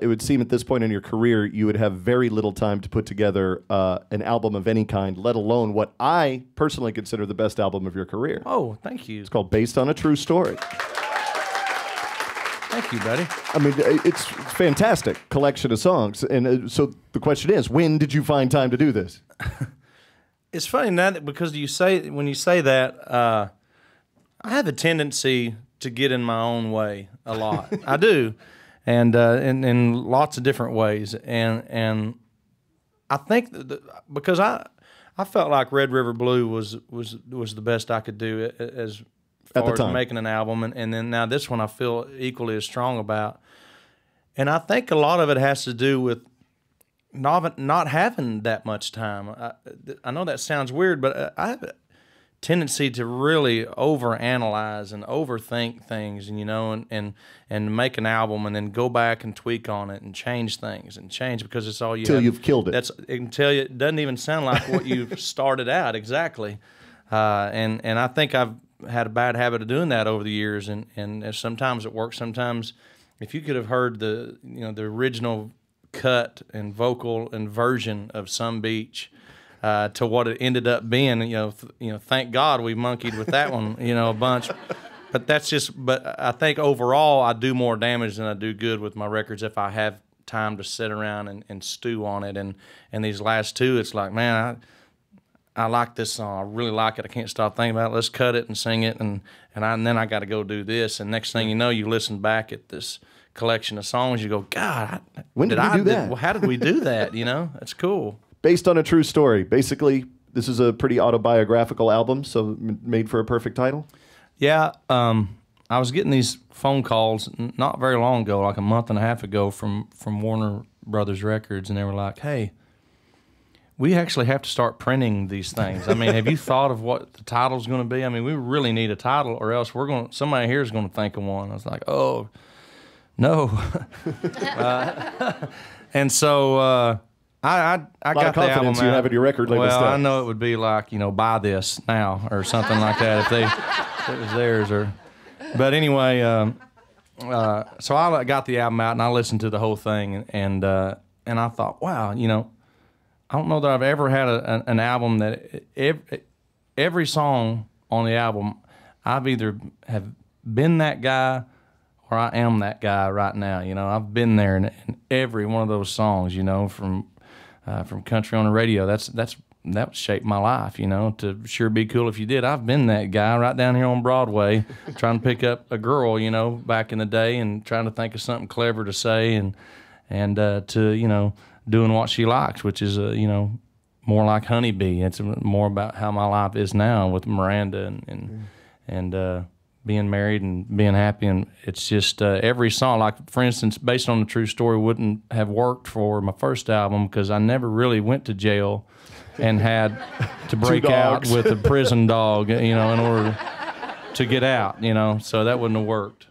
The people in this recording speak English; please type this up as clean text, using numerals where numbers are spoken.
it would seem at this point in your career, you would have very little time to put together an album of any kind, let alone what I personally consider the best album of your career. Oh, thank you. It's called Based on a True Story. Thank you, buddy. I mean, it's a fantastic collection of songs. And so the question is, when did you find time to do this? It's funny that because when you say that, I have a tendency to get in my own way a lot. I do, and in lots of different ways. And I think because I felt like Red River Blue was the best I could do as far as making an album, and then now this one I feel equally as strong about. And I think a lot of it has to do with not having that much time. I know that sounds weird, but I have a tendency to really overanalyze and overthink things, and and make an album and then go back and tweak on it and change things because it's all you until you've killed it. Until it doesn't even sound like what you've started out exactly. And I think I've had a bad habit of doing that over the years, and sometimes it works. Sometimes, if you could have heard the original cut and vocal and version of Some Beach to what it ended up being, thank God we monkeyed with that one, a bunch. But but I think overall I do more damage than I do good with my records if I have time to sit around and stew on it. And these last two, it's like, man, I like this song. I really like it. I can't stop thinking about it. Let's cut it and sing it, and then I got to go do this. And next thing you know, you listen back at this collection of songs. You go, God, when did we do that? How did we do that? That's cool. Based on a true story. Basically, this is a pretty autobiographical album, so made for a perfect title. Yeah, I was getting these phone calls not very long ago, like a month and a half ago, from Warner Brothers Records, and they were like, "Hey, we actually have to start printing these things. I mean, have you thought of what the title's going to be? I mean, we really need a title, or else somebody here is going to think of one." I was like, "Oh, no." And so I got the album out. You have in your record label well, stuff. I know it would be like, buy this now or something like that if it was theirs. But anyway, so I got the album out and I listened to the whole thing, and I thought, wow, I don't know that I've ever had an album that every song on the album, I've either have been that guy or I am that guy right now. I've been there in every one of those songs. From country on the radio. That shaped my life. To Sure Be Cool If You Did. I've been that guy right down here on Broadway, trying to pick up a girl. Back in the day, and trying to think of something clever to say, and to doing what she likes, which is more like Honeybee. It's more about how my life is now with Miranda and being married and being happy. And it's just every song, like for instance, Based on a True Story wouldn't have worked for my first album because I never really went to jail and had to break out with a prison dog, in order to get out, so that wouldn't have worked.